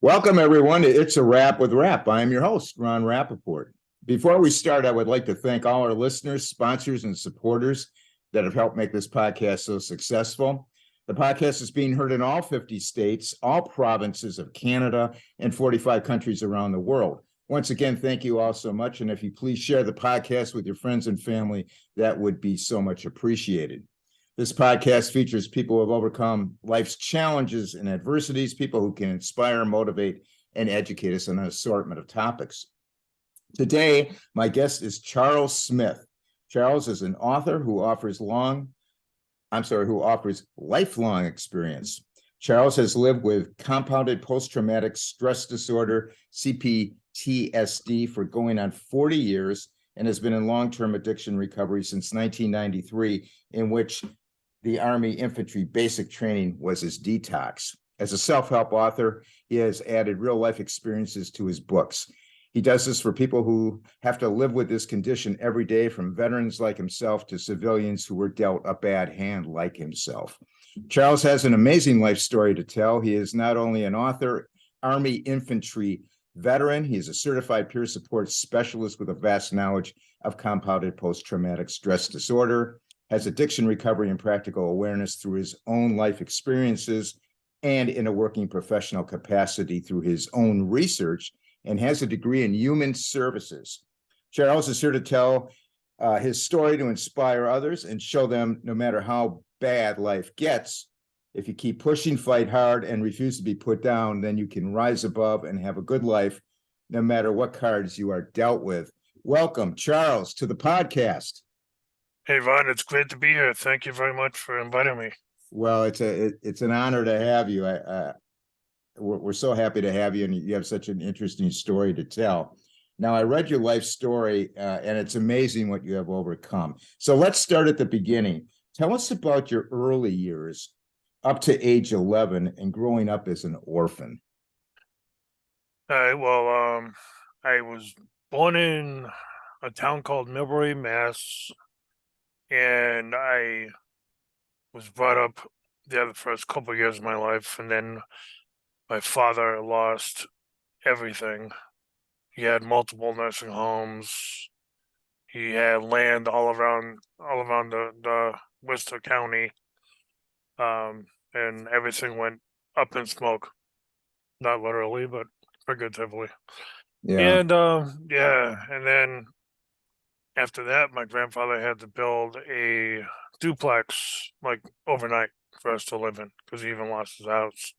Welcome, everyone, to It's a Wrap with Rap. I am your host, Ron Rappaport. Before we start, I would like to thank all our listeners, sponsors, and supporters that have helped make this podcast so successful. The podcast is being heard in all 50 states, all provinces of Canada, and 45 countries around the world. Once again, thank you all so much. And if you please share the podcast with your friends and family, that would be so much appreciated. This podcast features people who have overcome life's challenges and adversities, people who can inspire, motivate, and educate us on an assortment of topics. Today, my guest is Charles Smith. Charles is an author who offers lifelong experience. Charles has lived with compounded post-traumatic stress disorder, CPTSD, for going on 40 years and has been in long-term addiction recovery since 1993, in which the Army infantry basic training was his detox. As a self-help author, he has added real-life experiences to his books. He does this for people who have to live with this condition every day, from veterans like himself to civilians who were dealt a bad hand like himself. Charles has an amazing life story to tell. He is not only an author, Army infantry veteran, he is a certified peer support specialist with a vast knowledge of compounded post-traumatic stress disorder, has addiction recovery and practical awareness through his own life experiences and in a working professional capacity through his own research, and has a degree in human services. Charles is here to tell his story to inspire others and show them no matter how bad life gets, if you keep pushing, fight hard, and refuse to be put down, then you can rise above and have a good life no matter what cards you are dealt with. Welcome, Charles, to the podcast. Hey, Ron, it's great to be here. Thank you very much for inviting me. Well, it's an honor to have you. We're so happy to have you, and you have such an interesting story to tell. Now, I read your life story, and it's amazing what you have overcome. So let's start at the beginning. Tell us about your early years up to age 11 and growing up as an orphan. All right, well, I was born in a town called Millbury, Mass, and I was brought up there the first couple of years of my life, and then my father lost everything. He had multiple nursing homes. He had land all around the Worcester County, and everything went up in smoke. Not literally, but figuratively. Yeah. And and then after that, my grandfather had to build a duplex like overnight for us to live in because he even lost his house.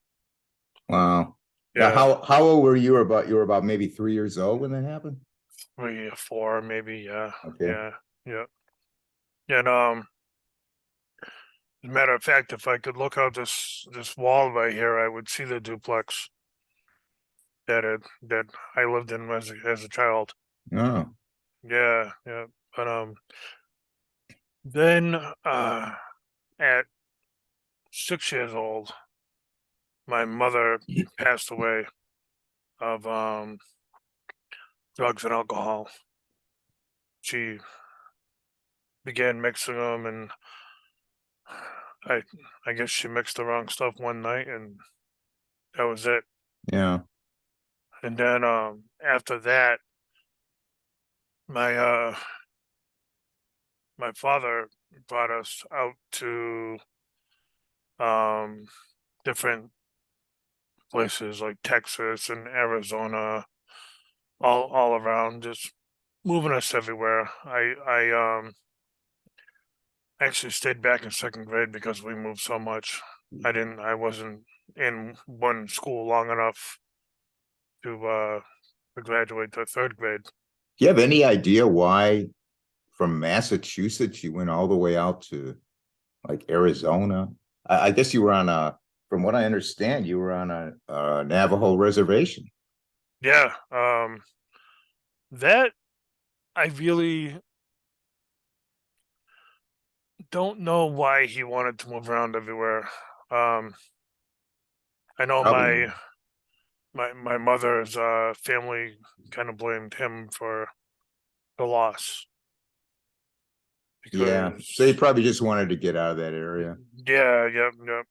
Wow. Now, Yeah, how old were you? You were about maybe 3 years old when that happened? 3 or 4 maybe. Yeah, Okay. yeah, yeah. And as a matter of fact, if I could look out this wall right here, I would see the duplex that I lived in as a child. Oh, Yeah, yeah. But then at 6 years old, my mother passed away of drugs and alcohol. She began mixing them, and I I guess she mixed the wrong stuff one night, and that was it. yeah. And then after that, my my father brought us out to um different places like Texas and Arizona, all around, just moving us everywhere. I actually stayed back in second grade because we moved so much. I wasn't in one school long enough to graduate to third grade. Do you have any idea why from Massachusetts you went all the way out to like Arizona? I guess you were from what I understand, you were on a Navajo reservation. Yeah, that I really don't know why he wanted to move around everywhere. Um, I know Probably. my mother's family kind of blamed him for the loss Yeah. So you because probably just wanted to get out of that area. yeah, yep, yep.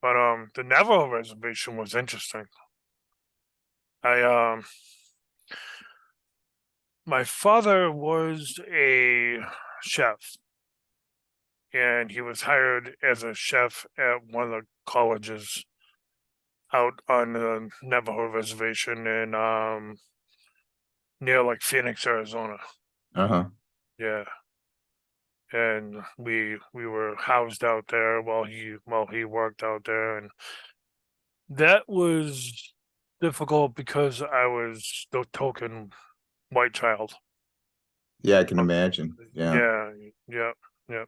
But the Navajo reservation was interesting. I my father was a chef, and he was hired as a chef at one of the colleges out on the Navajo reservation in near like Phoenix, Arizona. Uh-huh. Yeah. And we were housed out there while he worked out there, and that was difficult because I was the token white child. Yeah, I can Um, imagine. Yeah. yeah, yeah, yeah.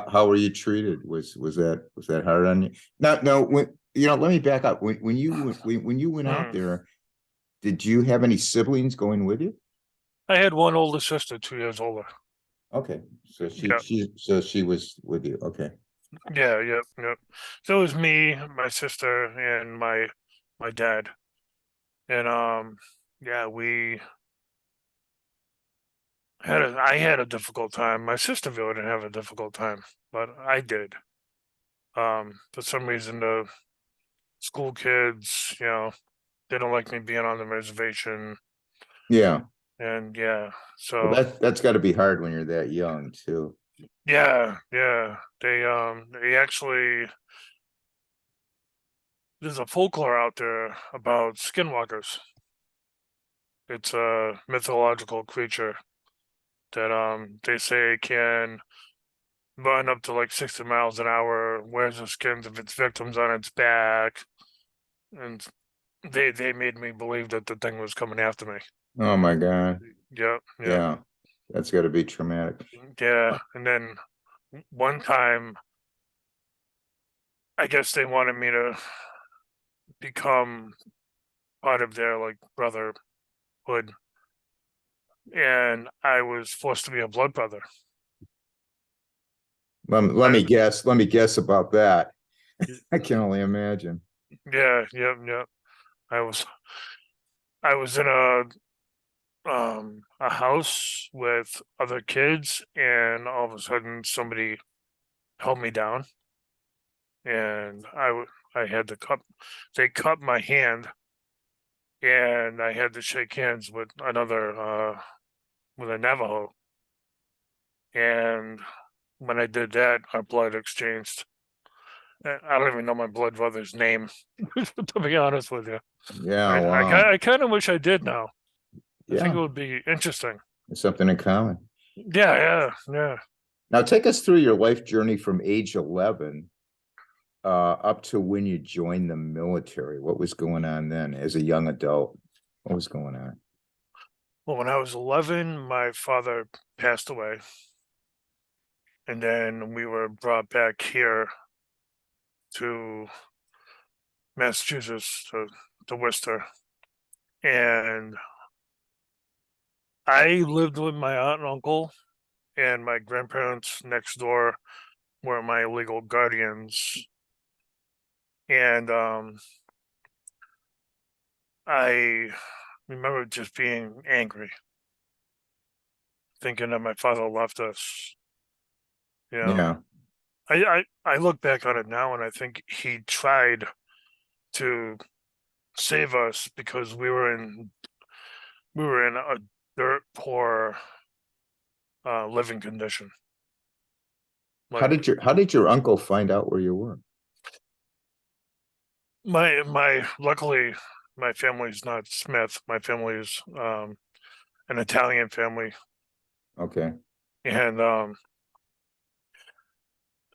How were you treated? Was that hard on you? No, when let me back up. When you went out Hmm. there, did you have any siblings going with you? I had one older sister, 2 years older. Okay. So Yeah, she was with you. Okay. yeah, yeah, yeah. So it was me, my sister, and my dad. And yeah, we I had a difficult time. My sister really didn't have a difficult time, but I did. For some reason, the school kids, they don't like me being on the reservation, Yeah. and yeah, Well, so that's got to be hard when you're that young too. yeah, yeah, they actually there's a folklore out there about skinwalkers. It's a mythological creature that they say can run up to like 60 miles an hour, wears the skins of its victims on its back, and they made me believe that the thing was coming after me. Oh my God. Yep, yep, Yeah. That's got to be traumatic. yeah. And then one time, I guess they wanted me to become part of their like brotherhood, and I was forced to be a blood brother. I, Let me guess about that. I can only imagine. yeah, yep, yep. I was I was in a house with other kids, and all of a sudden somebody held me down, and I had to cut. They cut my hand, and I had to shake hands with another with a Navajo. And when I did that, our blood exchanged. I don't even know my blood brother's name, to be honest with you. Yeah, wow. I kind of wish I did now. I think Yeah, it would be interesting. there's something in common. Yeah, yeah, yeah. Now take us through your life journey from age 11 up to when you joined the military. What was going on then as a young adult? What was going on? Well, when I was 11, my father passed away, and then we were brought back here to Massachusetts to Worcester, and I lived with my aunt and uncle, and my grandparents next door were my legal guardians. And I remember just being angry, thinking that my father left us. You know, Yeah. I look back on it now, and I think he tried to save us because we were in a dirt poor living condition. Like How did your uncle find out where you were? my luckily my family's not Smith. My family is an Italian family, Okay. and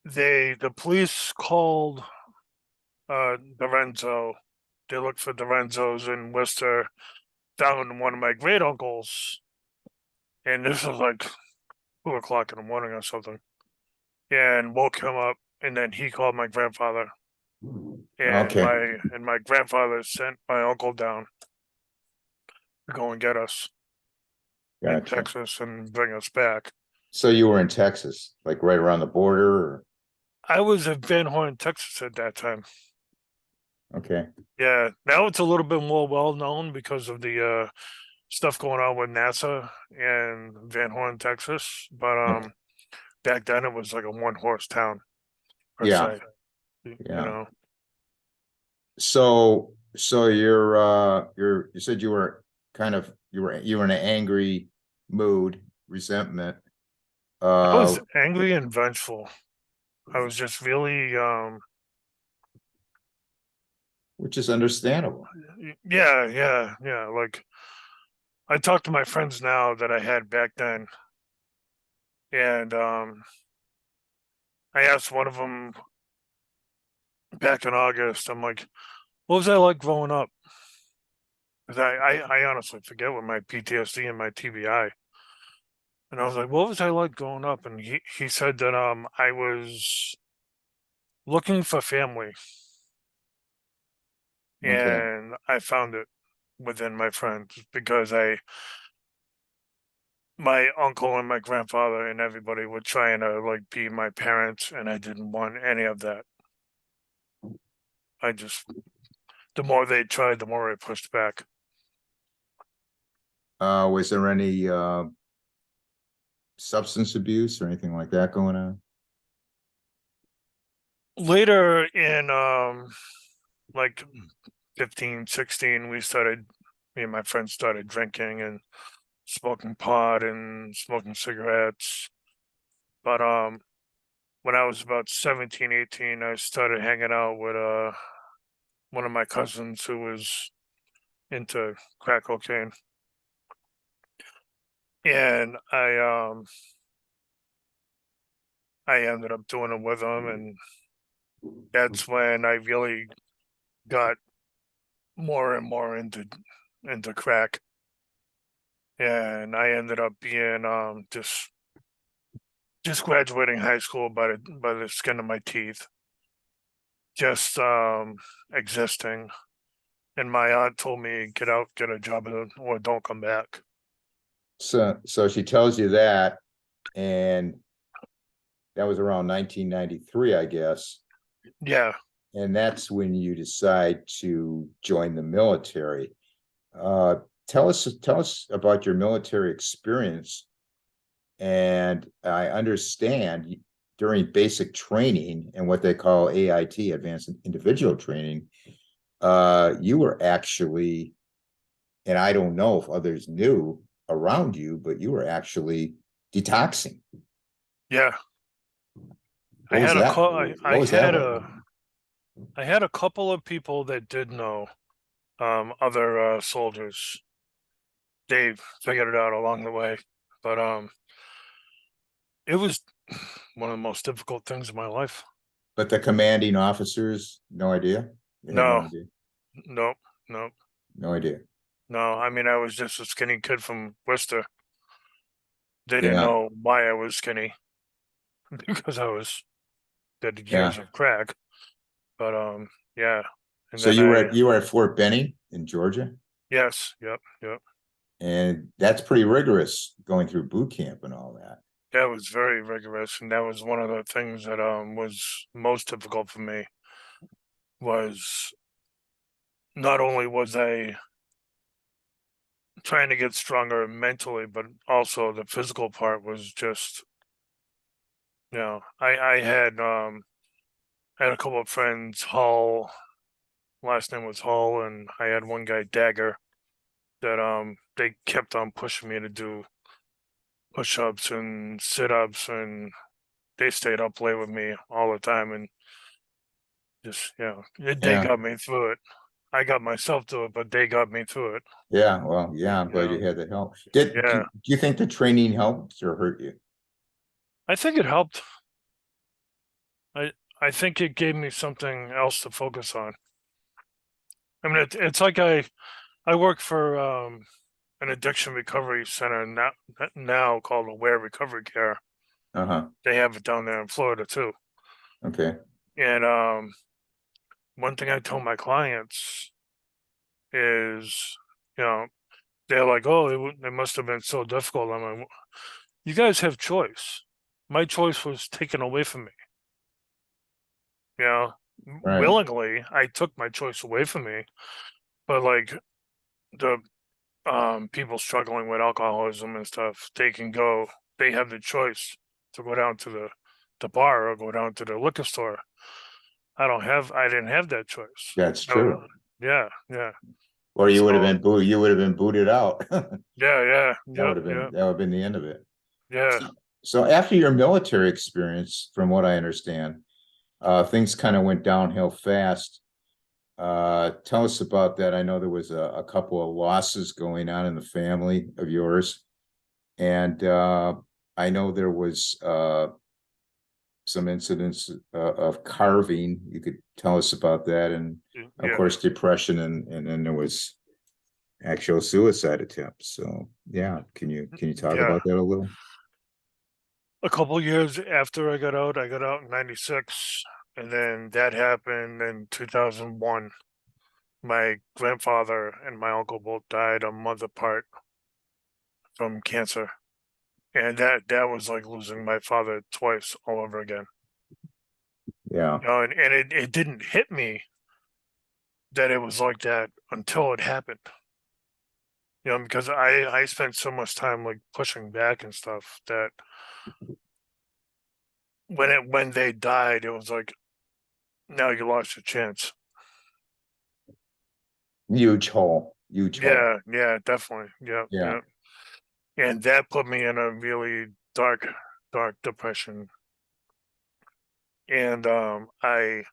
the police called Lorenzo. They looked for Lorenzo's in Worcester, found one of my great uncles, and this was like 2 o'clock in the morning or something. And woke him up, and then he called my grandfather, and Okay. my grandfather sent my uncle down to go and get us in Gotcha. Texas and bring us back. So you were in Texas, like right around the border, or I was in Van Horn, Texas at that time. okay. Yeah, now it's a little bit more well known because of the stuff going on with NASA and Van Horn, Texas. But Okay. back then it was like a one horse town per Yeah. se. You Yeah. know. So So you said you were kind of you were in an angry mood, resentment. I Uh, was angry and vengeful. I was just really, which is understandable. yeah. Like I talk to my friends now that I had back then, and I asked one of them back in August. I'm like, "What was I like growing up?" Because I honestly forget with my PTSD and my TBI. And I was like, "What was I like growing up?" And he said that I was looking for family, Okay. and I found it within my friends because I my uncle and my grandfather and everybody were trying to like be my parents, and I didn't want any of that. I just the more they tried, the more I pushed back. Was there any substance abuse or anything like that going on? Later in like 15, 16, me and my friends started drinking and smoking pot and smoking cigarettes. But when I was about 17, 18, I started hanging out with one of my cousins who was into crack cocaine. And I ended up doing it with him, and that's when I really got more and more into crack. And I ended up being just graduating high school by the skin of my teeth, just existing. And my aunt told me, get out, get a job, or don't come back. So she tells you that, and that was around 1993, I guess. Yeah, And that's when you decide to join the military. Uh, tell us about your military experience. And I understand during basic training and what they call AIT, Advanced Individual Training, you were actually, and I don't know if others knew around you, but you were actually detoxing. yeah. I What was had a that? call. What was that like? I had a couple of people that did know other soldiers. They figured it out along the way, but it was one of the most difficult things in my life. But the commanding officers, no idea. They had no No, idea. nope, nope, No idea. no. I mean, I was just a skinny kid from Worcester. They didn't Yeah, know why I was skinny because I was did yeah. years of crack. But yeah. And So then you were at Fort Benning in Georgia, yes, yep. and that's pretty rigorous going through boot camp and all that. That was very rigorous, and that was one of the things that was most difficult for me was not only was I trying to get stronger mentally, but also the physical part was just, I had a couple of friends, Hull, last name was Hull, and I had one guy, Dagger, that they kept on pushing me to do push-ups and sit-ups, and they stayed up late with me all the time, and just, they Yeah, got me through it. I got myself through it, but they got me through it. yeah. Well, yeah. I'm You glad you know, had the help. Do yeah. you think the training helped or hurt you? I think it helped. I I think it gave me something else to focus on. I mean, it's like I work for an addiction recovery center now called Aware Recovery Care. Uh-huh. They have it down there in Florida too. Okay. And one thing I tell my clients is, you know, they're like, "Oh, it must have been so difficult." I'm like, "You guys have choice. My choice was taken away from me. You know, Right. willingly, I took my choice away from me. But like the people struggling with alcoholism and stuff, they have the choice to go down to the bar or go down to the liquor store. I didn't have that choice. That's I was, true. Yeah, yeah. Or you would have So been you would have been booted out. yeah, yeah, That would yep, have been yep, the end of it. yeah. So after your military experience, from what I understand, things kind of went downhill fast. Tell us about that. I know there was a couple of losses going on in the family of yours, and I know there was some incidents of carving. You could tell us about that, and of Yeah. course depression, and then there was actual suicide attempts. So yeah, can you talk Yeah. about that a little? A couple years after I got out in '96, and then that happened in 2001. My grandfather and my uncle both died a month apart from cancer. And that was like losing my father twice all over again. Yeah, You know, and it didn't hit me that it was like that until it happened. You know, because I spent so much time like pushing back and stuff that when they died, it was like, now you lost your chance. huge hole, huge hole. Yeah, yeah, definitely. Yeah, Yeah, yeah. And that put me in a really dark depression. And I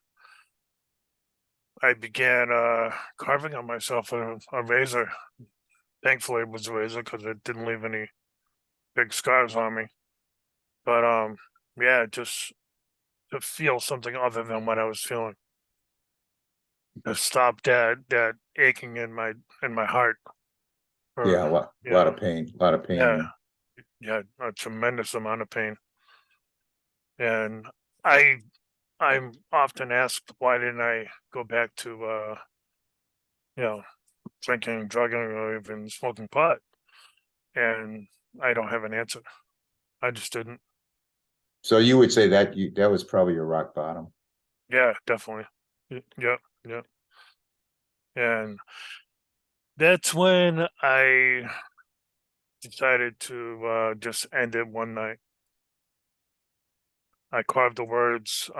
began carving on myself a razor. Thankfully it was a razor because it didn't leave any big scars on me. But yeah, just to feel something other than what I was feeling. To stop that aching in my heart yeah, for, a you lot know, of pain, a lot of pain yeah, there. yeah, a tremendous amount of pain. And I I'm often asked, why didn't I go back to you know, drinking, drugging, or even smoking pot? And I don't have an answer. I just didn't. So you would say that that was probably your rock bottom. Yeah, definitely. Yep, yep. And that's when I decided to just end it one night. I carved the words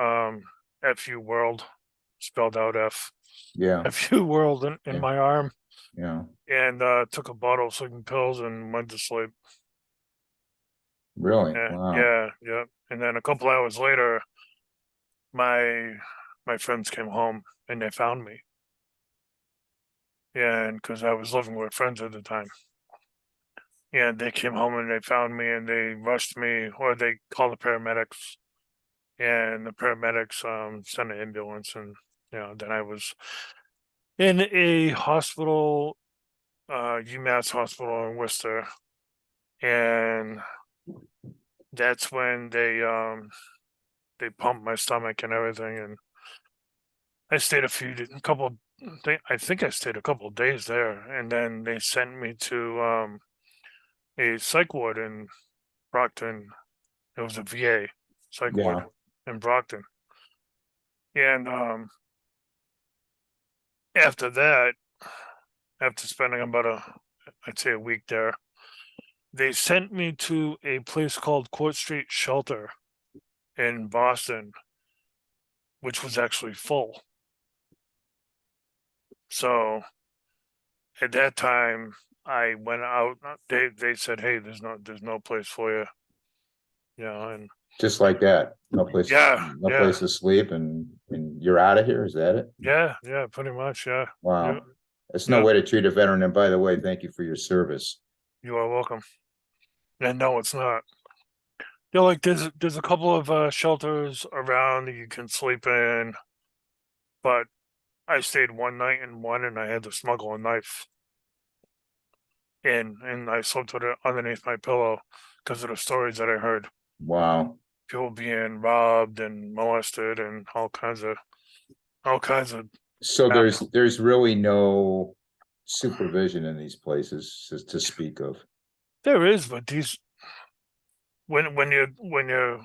"F U world," spelled out Yeah, F U world in yeah, my arm, yeah. and took a bottle of sleeping pills and went to sleep. Really? Yeah, Wow. yeah, yeah. And then a couple hours later, my my friends came home and they found me. And because I was living with friends at the time. And they came home and they found me and they rushed me, or they called the paramedics, and the paramedics sent an ambulance, and then I was in a hospital, UMass hospital in Worcester, and that's when they pumped my stomach and everything, and I stayed a couple. I think I stayed a couple of days there, and then they sent me to a psych ward in Brockton. It was a VA psych ward Yeah, in Brockton, and after that, after spending about I'd say a week there, they sent me to a place called Court Street Shelter in Boston, which was actually full. So at that time, I went out. They said, "Hey, there's no place for you," and just like that. yeah, No yeah, place to sleep, and you're out of here. Is that it? yeah, yeah, pretty much, yeah, yeah, Wow. That's no yeah. way to treat a veteran. And by the way, thank you for your service. You are welcome. And no, it's not. Like there's a couple of shelters around that you can sleep in, but I stayed one night in one, and I had to smuggle a knife in, and I slept with it underneath my pillow because of the stories that I heard. Wow. People being robbed and molested and all kinds of So crap. there's really no supervision in these places to speak of. There is, but these when you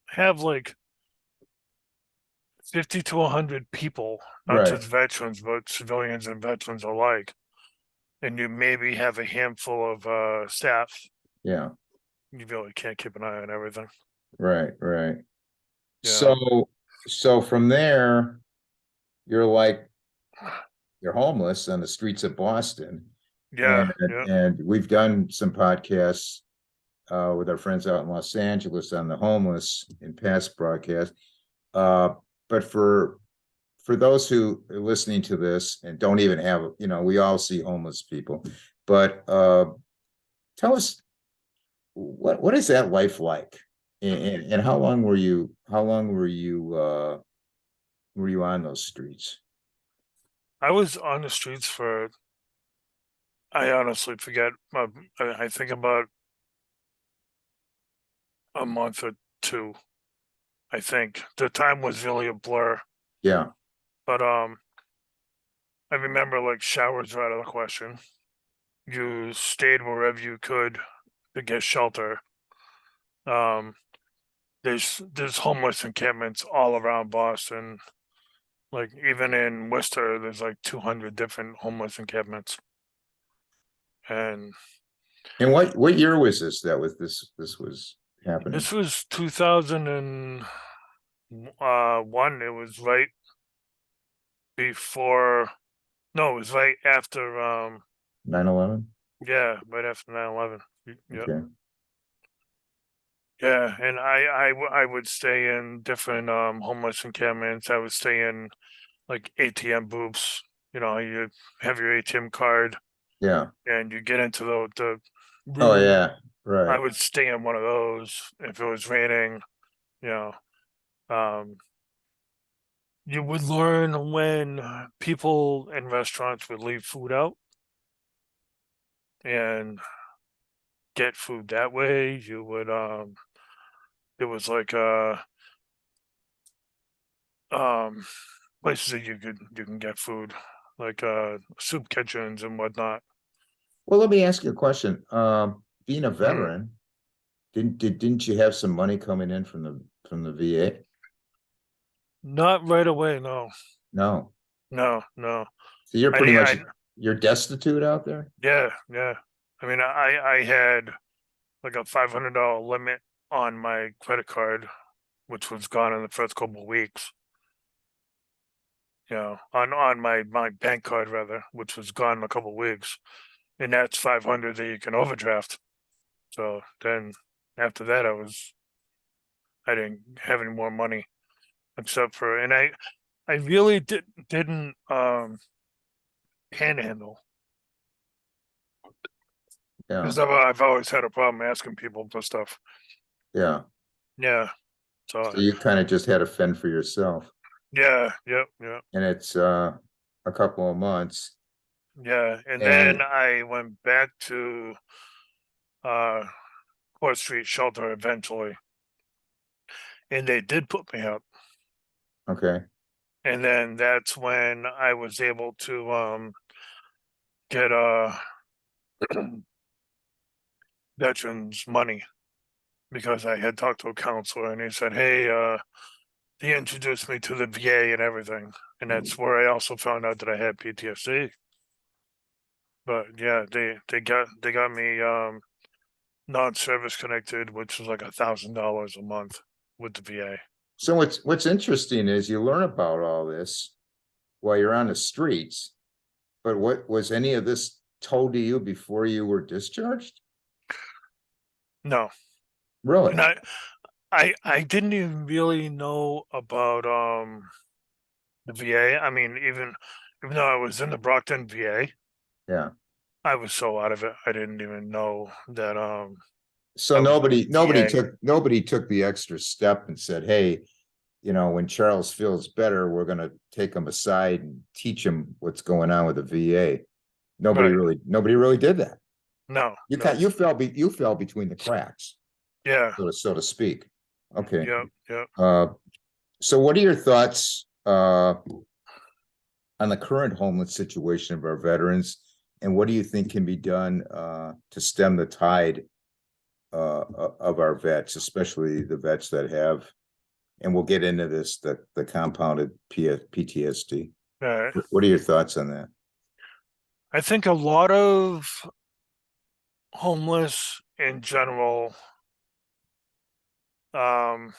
have like 50 to 100 people, not Right. just veterans, but civilians and veterans alike, and you maybe have a handful of staff, Yeah. you really can't keep an eye on everything. Right. Right. Yeah. So from there, you're like, they're homeless on the streets of Boston. Yeah, And yeah. and we've done some podcasts with our friends out in Los Angeles on the homeless in past broadcasts. But for those who are listening to this and don't even have, we all see homeless people, but tell us what is that life like? And how long were you on those streets? I was on the streets for, I honestly forget. I think about a month or two. I think the time was really a blur, Yeah, but I remember like showers were out of the question. You stayed wherever you could to get shelter. Um, there's homeless encampments all around Boston. Like even in Worcester, there's like 200 different homeless encampments. And and what year was this was happening? this was 2001. It was right before, no, it was right after, 9/11. yeah, right after 9/11. Yep. Okay. Yeah, and I would stay in different homeless encampments. I would stay in like ATM booths. You have your ATM card Yeah. and you get into the Oh room. yeah. I Right. would stay in one of those if it was raining. You know, um, you would learn when people in restaurants would leave food out and get food that way. You would there was like um places that you can get food, like soup kitchens and whatnot. Well, let me ask you a question. Being a Mm. veteran, didn't you have some money coming in from the VA? Not right away, no. No. No, no. So you're I pretty need much I you're destitute out there? Yeah, yeah. I mean I had like a $500 limit on my credit card, which was gone in the first couple of weeks. On my bank card rather, which was gone in a couple of weeks. And that's 500 that you can overdraft. So then after that I didn't have any more money except for, and I really didn't panhandle Yeah. because I've always had a problem asking people for stuff. Yeah. Yeah. So So you kind of just had to fend for yourself. yeah, yep, yep, And it's a couple of months. yeah. And then And I went back to uh Court Street Shelter eventually, and they did put me up. okay. And then that's when I was able to get veterans money because I had talked to a counselor and he said, "Hey, he introduced me to the VA and everything." And that's where I also found out that I had PTSD. But yeah, they got me non-service connected, which was like $1,000 a month with the VA. So what's interesting is you learn about all this while you're on the streets, but what was any of this told to you before you were discharged? No, Really? and I didn't even really know about the VA. I mean, even though I was in the Brockton VA, Yeah. I was so out of it. I didn't even know that So I was in nobody the nobody VA. took nobody took the extra step and said, hey, when Charles feels better, we're going to take him aside and teach him what's going on with the VA. Right. Nobody really did that. No, You no. can you fell between the cracks, Yeah. so to speak. Okay. Yep. Yep. Uh, so what are your thoughts on the current homeless situation of our veterans, and what do you think can be done to stem the tide of our vets, especially the vets that have, and we'll get into this, the compounded PTSD. Right. What are your thoughts on that? I think a lot of homeless in general, um,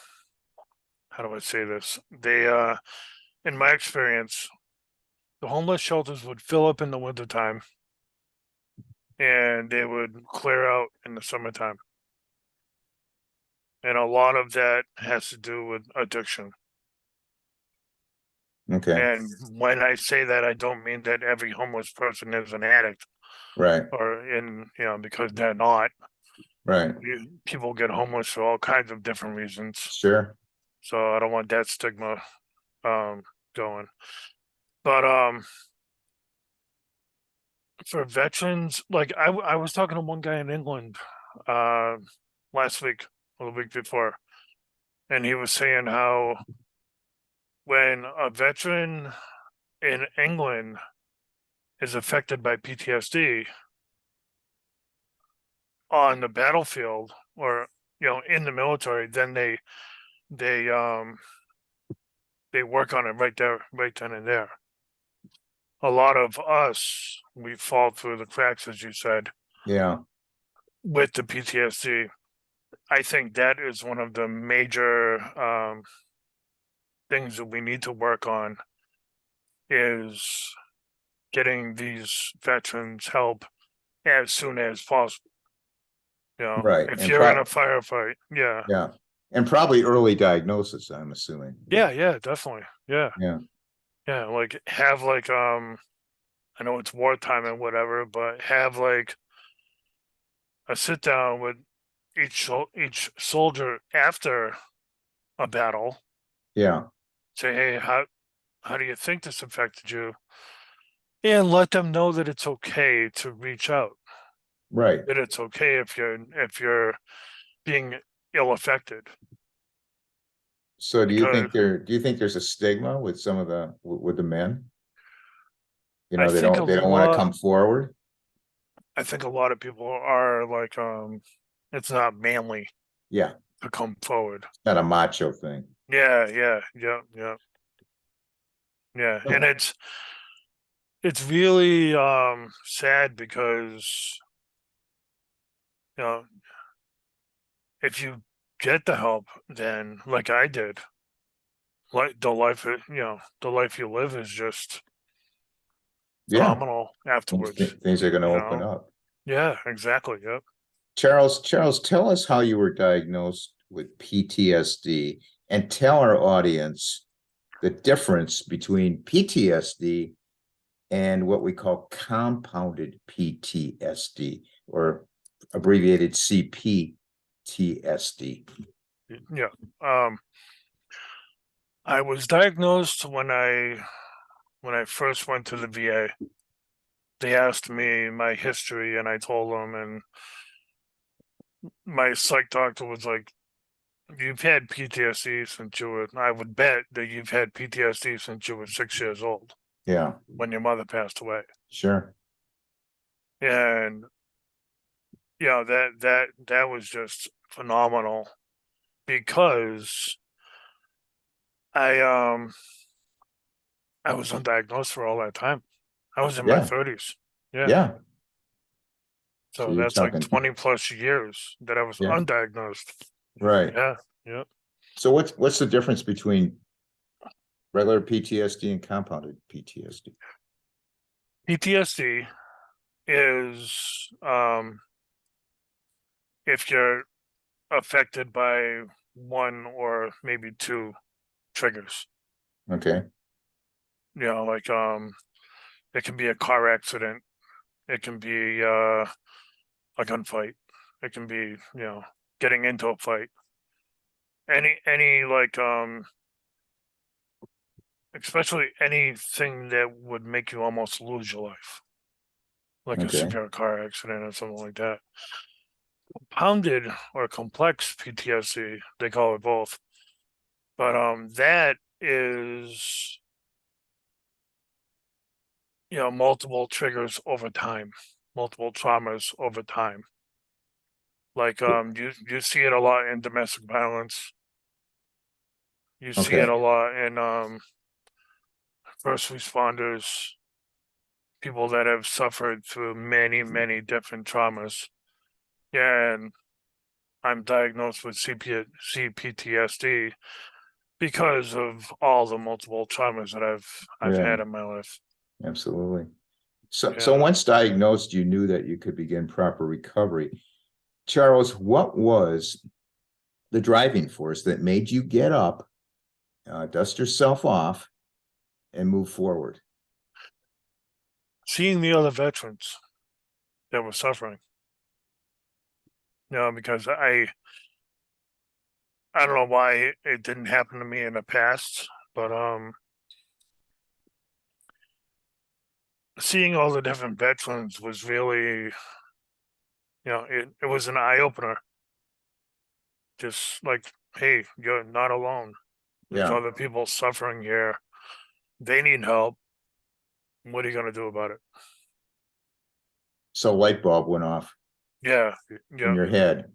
how do I say this? They in my experience, the homeless shelters would fill up in the wintertime and they would clear out in the summertime. And a lot of that has to do with addiction. Okay, And when I say that, I don't mean that every homeless person is an addict right, or because they're not. right, People get homeless for all kinds of different reasons. sure, So I don't want that stigma going. But for veterans, like I was talking to one guy in England uh last week or the week before, and he was saying how when a veteran in England is affected by PTSD on the battlefield or in the military, then they um they work on it right there, right then and there. A lot of us, we fall through the cracks, as you said, yeah, with the PTSD. I think that is one of the major things that we need to work on is getting these veterans help as soon as possible. right, If and you're in a firefight, yeah, yeah, and probably early diagnosis, I'm assuming. yeah, definitely, yeah, Yeah, yeah. Like have like I know it's wartime and whatever, but have like a sit down with each soldier after a battle. yeah, Say, hey, how do you think this affected you? And let them know that it's okay to reach out. right. That it's okay if you're being ill affected. So Because do you think there's a stigma with some of with the men? I think a They don't want to lot come forward? I think a lot of people are like it's not manly Yeah, to come forward. not a macho thing. Yeah. And Oh, it's really sad because you know if you get the help then like I did, like the life you live is just yeah, phenomenal afterwards. things are going to You open know? up. Yeah, exactly. Yep. Charles, tell us how you were diagnosed with PTSD and tell our audience the difference between PTSD and what we call compounded PTSD or abbreviated CPTSD. Yeah. Um, I was diagnosed when I first went to the VA. They asked me my history, and I told them, and my psych doctor was like, "You've had PTSD since you were." I would bet that you've had PTSD since you were 6 years old Yeah, when your mother passed away, sure. and that was just phenomenal because I um I was undiagnosed for all that time. I was in my Yeah, 30s. Yeah. yeah. So So you're that's like talking, 20 plus years that I was yeah, undiagnosed. right. Yeah. Yeah. So what's the difference between regular PTSD and compounded PTSD? PTSD is if you're affected by one or maybe two triggers. Okay, Like it can be a car accident, it can be a gunfight, it can be, getting into a fight. Any like especially anything that would make you almost lose your life, like a okay, severe car accident or something like that. Compounded or complex PTSD, they call it both. But that is multiple triggers over time, multiple traumas over time. Like you see it a lot in domestic violence. You see it okay, a lot in first responders, people that have suffered through many different traumas. Yeah, and I'm diagnosed with CPTSD because of all the multiple traumas that I've yeah. had in my life. Absolutely. So Yeah. once diagnosed, you knew that you could begin proper recovery. Charles, what was the driving force that made you get up, dust yourself off, and move forward? Seeing the other veterans that were suffering, because I don't know why it didn't happen to me in the past, but seeing all the different veterans was really, it was an eye opener. Just like, hey, you're not alone. There's Yeah. other people suffering here. They need help. What are you gonna do about it? So light bulb went off Yeah, in yeah, your head.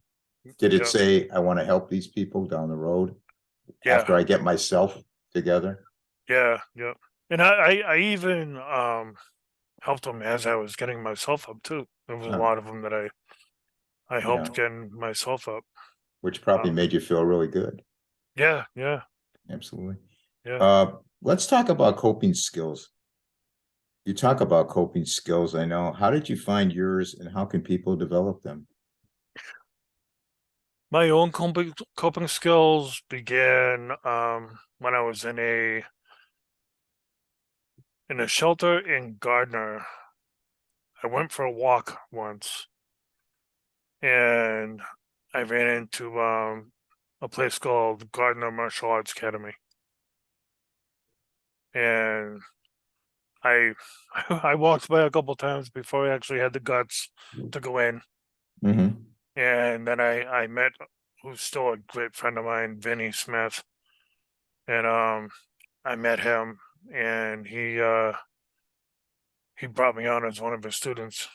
Did it yeah, say, I want to help these people down the road yeah, after I get myself together? yeah, yeah. And I even helped them as I was getting myself up too. There was a Oh, lot of them that I yeah. helped getting myself up. Which probably Um, made you feel really good. yeah, yeah, Absolutely. yeah. Uh, let's talk about coping skills. You talk about coping skills, I know. How did you find yours and how can people develop them? My own coping skills began when I was in a shelter in Gardner. I went for a walk once, and I ran into a place called Gardner Martial Arts Academy, and I I walked by a couple times before I actually had the guts to go in, Mm-hmm. and then I met who's still a great friend of mine, Vinny Smith, and I met him, and he brought me on as one of his students,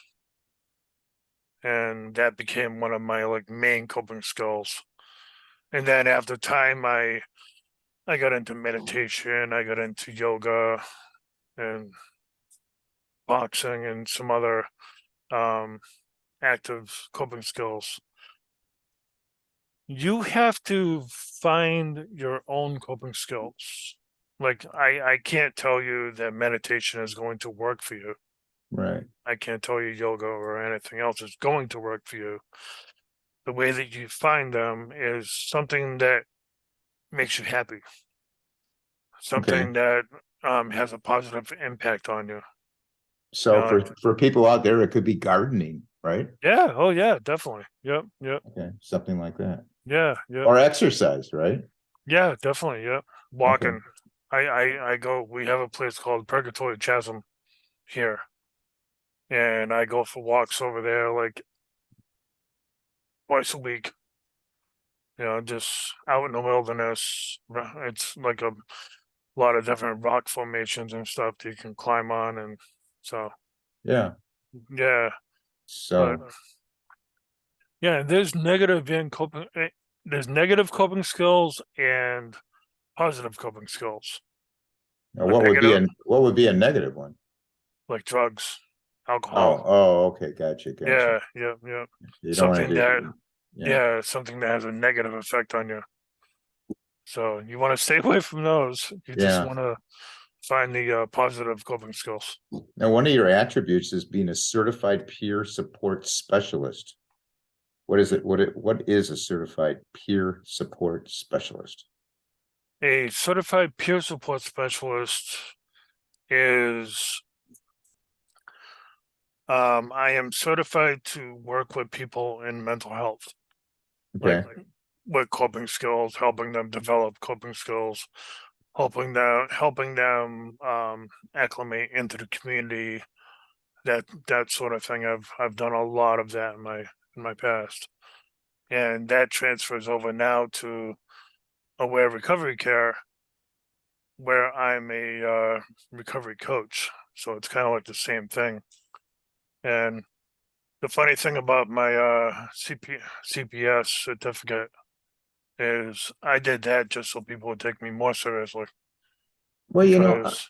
and that became one of my like main coping skills. And then after time, I got into meditation, I got into yoga and boxing and some other um, active coping skills. You have to find your own coping skills. Like I can't tell you that meditation is going to work for you. Right. I can't tell you yoga or anything else is going to work for you. The way that you find them is something that makes you happy, Okay. something that has a positive impact on you. You So know, for people out there, it could be gardening, right? yeah, oh yeah, definitely. Yep, yep, Okay. Something like that. yeah, yep, Or exercise, right? yeah, definitely, yep. Okay. Walking. I go. We have a place called Purgatory Chasm here, and I go for walks over there like twice a week. Just out in the wilderness. It's like a lot of different rock formations and stuff that you can climb on, and so Yeah. yeah. But So yeah, there's negative coping skills and positive coping skills. now A negative, what would be a negative one? like drugs, Oh, alcohol. oh, okay. Gotcha. Gotcha. Yeah, yeah, yeah. You don't want Something to that, be, yeah. yeah, something that has a negative effect on you. So you want to stay away from those. You just Yeah. want to find the positive coping skills. Now, one of your attributes is being a certified peer support specialist. What is it? What is a certified peer support specialist? A certified peer support specialist is I am certified to work with people in mental health, like Okay. with coping skills, helping them develop coping skills, helping them acclimate into the community, that sort of thing. I've done a lot of that in my past, and that transfers over now to aware recovery care, where I'm a recovery coach. So it's kind of like the same thing. And the funny thing about my CPS certificate is I did that just so people would take me more seriously Well, because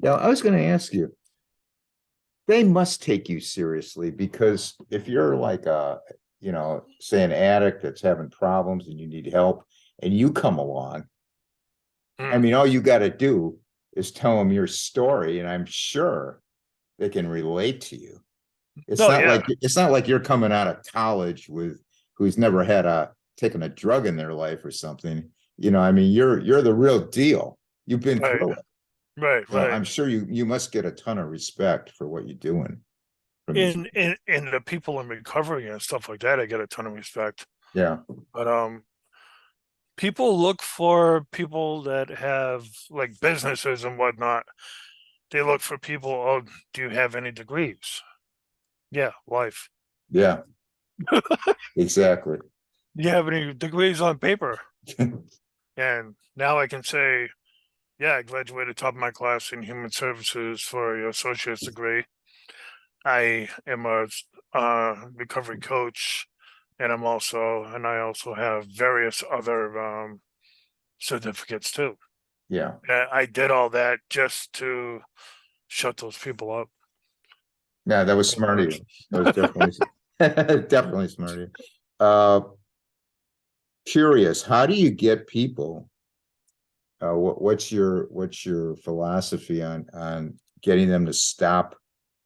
yeah, I was going to ask you, they must take you seriously because if you're like say an addict that's having problems and you need help and you come along, I mm, mean, all you got to do is tell them your story, and I'm sure they can relate to you. No, yeah, It's not like you're coming out of college with who's never had taken a drug in their life or something. You know, I mean, you're the real deal. You've been right, through it. right, So right. I'm sure you must get a ton of respect for what you're doing from these. In the people in recovery and stuff like that, I get a ton of respect. Yeah, But people look for people that have like businesses and whatnot. They look for people, oh, do you have any degrees? Yeah, life. yeah, exactly. Do you have any degrees on paper? And now I can say, yeah, I graduated top of my class in human services for your associate's degree. I am a recovery coach, and I also have various other certificates too. Yeah, I did all that just to shut those people up. yeah, that was Pretty smart of much. you. That was definitely definitely smart of you. Uh, Curious, how do you get people? What's your philosophy on getting them to stop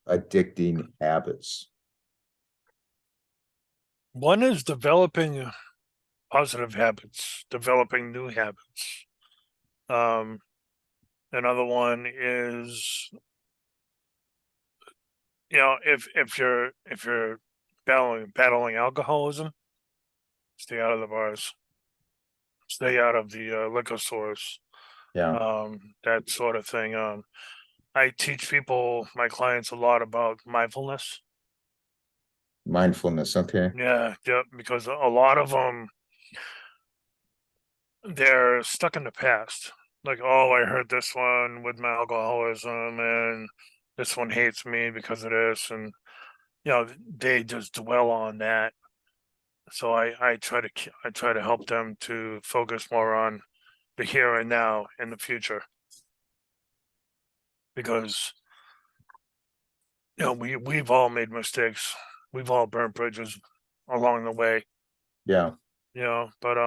addicting habits? One is developing positive habits, developing new habits. Um, Another one is, if you're battling alcoholism, stay out of the bars, stay out of the liquor stores, Yeah, that sort of thing. I teach people, my clients, a lot about mindfulness. mindfulness. Okay. Yeah, yeah, because a lot of them, they're stuck in the past. Like, oh, I heard this one with my alcoholism, and this one hates me because of this, and they just dwell on that. So I try to help them to focus more on the here and now and the future, because we've all made mistakes, we've all burnt bridges along the way, Yeah. but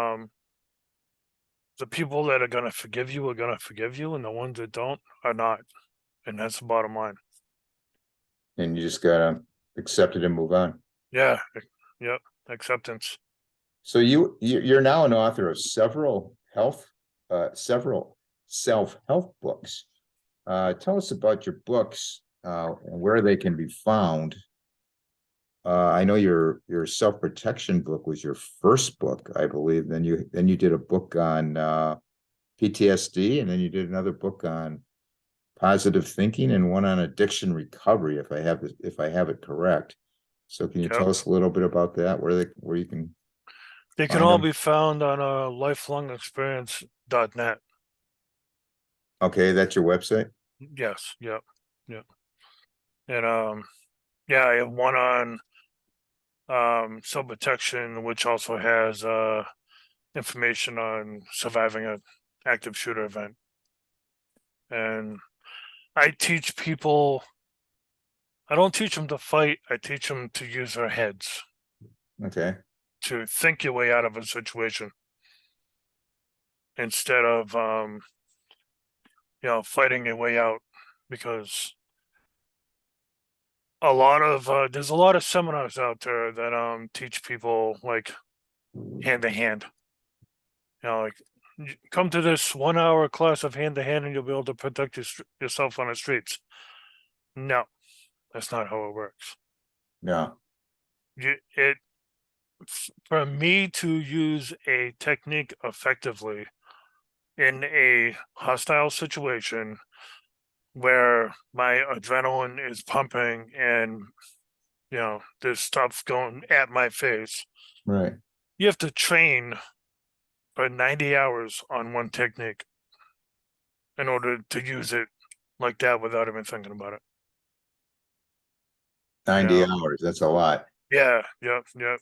the people that are gonna forgive you are gonna forgive you, and the ones that don't are not, and that's the bottom line. And you just gotta accept it and move on. Yeah, yep, acceptance. So you're now an author of several self-help books. Tell us about your books, and where they can be found. I know your self-protection book was your first book, I believe. Then you did a book on PTSD, and then you did another book on positive thinking and one on addiction recovery, if I have it correct. So can you Yep, tell us a little bit about that, where you can they can find all them? be found on lifelongexperience.net. Okay, that's your website. Yes, yep, yep. And yeah, I have one on self protection, which also has information on surviving an active shooter event. And I teach people, I don't teach them to fight, I teach them to use their heads, Okay, to think your way out of a situation instead of fighting your way out. Because there's a lot of seminars out there that teach people like hand to hand. Like, come to this 1 hour class of hand to hand and you'll be able to protect yourself on the streets. No, that's not how it works. yeah, It For me to use a technique effectively in a hostile situation where my adrenaline is pumping and there's stuff going at my face, right. you have to train for 90 hours on one technique in order to use it like that without even thinking about it. You 90 know? hours, that's a lot. Yeah, yep, yep.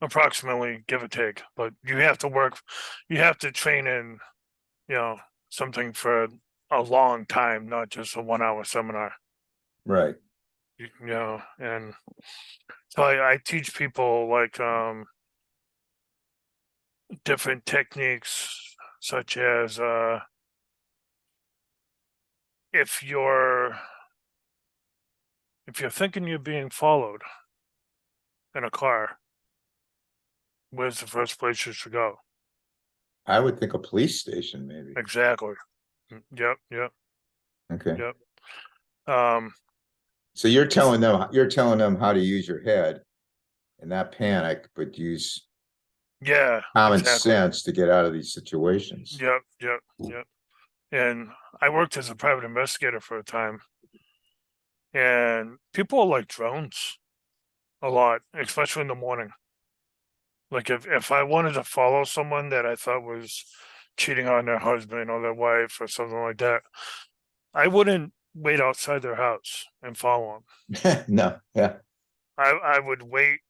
Approximately, give or take. But you have to train in, you know, something for a long time, not just a 1 hour seminar. Right. And so I teach people like different techniques such as if you're thinking you're being followed in a car, where's the first place you should go? I would think a police station, maybe. Exactly. Yep, yep, Okay. yep. Um, So you're telling them how to use your head and not panic, but use yeah, common exactly. sense to get out of these situations. Yep, yep, yep. And I worked as a private investigator for a time, and people like drones a lot, especially in the morning. Like if I wanted to follow someone that I thought was cheating on their husband or their wife or something like that, I wouldn't wait outside their house and follow them. No, yeah, I would wait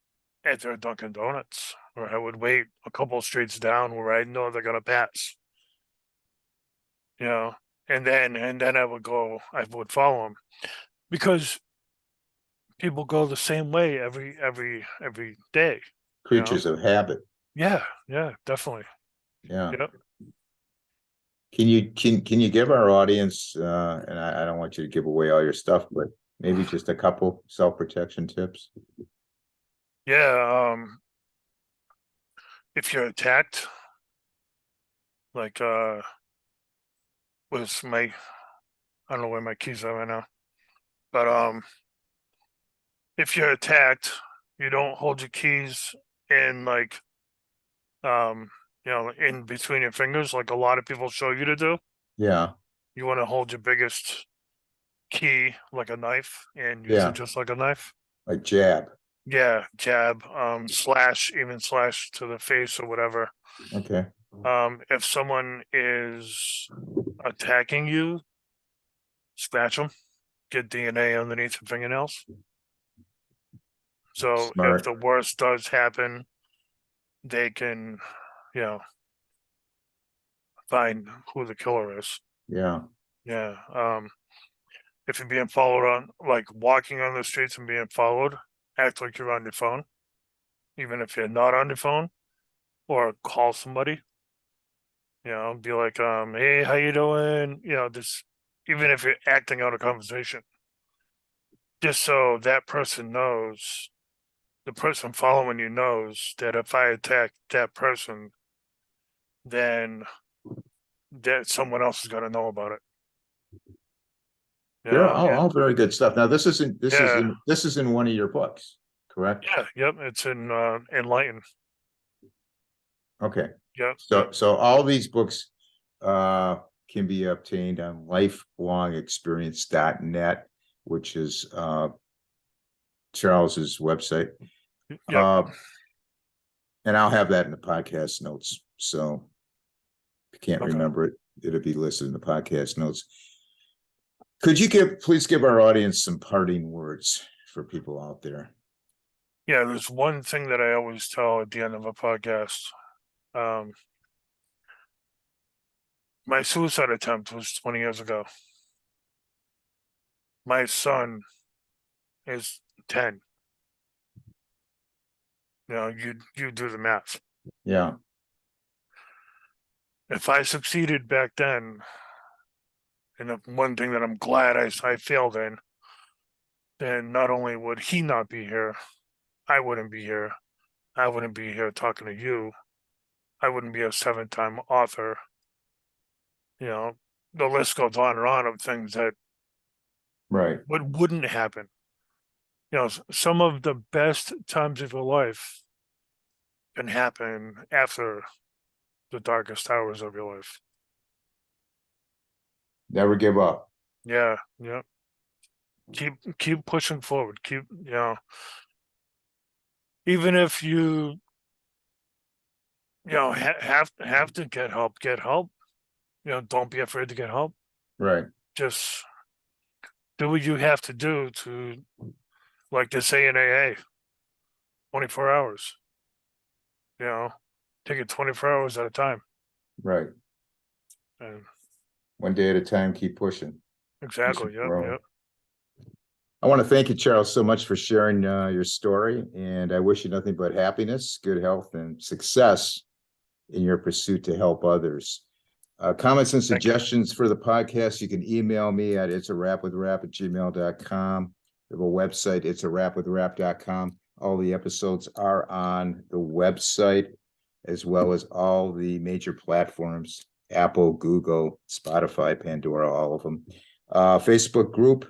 at their Dunkin' Donuts, or I would wait a couple streets down where I know they're gonna pass. You know, and then I would follow them because people go the same way every day. You know, creatures of habit. yeah, yeah, definitely. Yeah. Yep. Can you give our audience, and I don't want you to give away all your stuff, but maybe just a couple self-protection tips? Yeah. If you're attacked, like with my, I don't know where my keys are right now, but if you're attacked, you don't hold your keys in like in between your fingers like a lot of people show you to do. Yeah, You want to hold your biggest key like a knife and use it yeah, just like a knife. like jab. Yeah, jab, slash, even slash to the face or whatever. Okay, If someone is attacking you, scratch them, get DNA underneath the fingernails. So if smart. the worst does happen, they can, you know, find who the killer is. Yeah, Yeah. If you're being followed on, like walking on the streets and being followed, act like you're on your phone, even if you're not on your phone, or call somebody. You know, be like, hey, how you doing? You know, just even if you're acting out a conversation, just so that person knows, the person following you knows that if I attack that person, then that someone else is gonna know about it. You they're know, all very good stuff. Now, yeah, this is in one of your books, correct? yeah, yep. It's in Enlighten. Okay. Yep, yep, So all these books can be obtained on lifelongexperience.net, which is Charles's website. yep. Uh, and I'll have that in the podcast notes. So if you can't Okay. remember it, it'll be listed in the podcast notes. Could you please give our audience some parting words for people out there? Yeah, there's one thing that I always tell at the end of a podcast. Um, my suicide attempt was 20 years ago. My son is 10. You know, you do the math. Yeah, If I succeeded back then, and the one thing that I'm glad I failed in, then not only would he not be here, I wouldn't be here. I wouldn't be here talking to you. I wouldn't be a 7-time author. You know, the list goes on and on of things that right. wouldn't happen. You know, some of the best times of your life can happen after the darkest hours of your life. Never give up. Yeah, yeah. Keep pushing forward. Keep, you know, even if have to get help, get help. You know, don't be afraid to get help. Right. Just do what you have to do to, like they say in AA, 24 hours. You know, take it 24 hours at a time. Right. And One day at a time, keep pushing. exactly. Yep. Yep. I want to thank you, Charles, so much for sharing your story. And I wish you nothing but happiness, good health, and success in your pursuit to help others. Comments and Thank you. suggestions for the podcast, you can email me at itsarapwithrap@gmail.com. We have a website, itsarapwithrap.com. All the episodes are on the website, as well as all the major platforms, Apple, Google, Spotify, Pandora, all of them. Facebook group,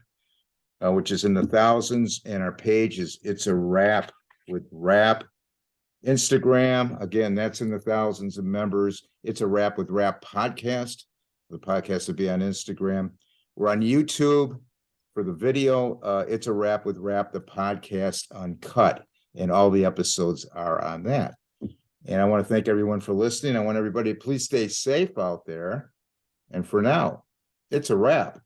which is in the thousands, and our page is It's a Rap with Rap. Instagram, again, that's in the thousands of members. It's a Rap with Rap podcast. The podcast will be on Instagram. We're on YouTube for the video. It's a Rap with Rap, the podcast uncut, and all the episodes are on that. And I want to thank everyone for listening. I want everybody to please stay safe out there. And for now, it's a wrap.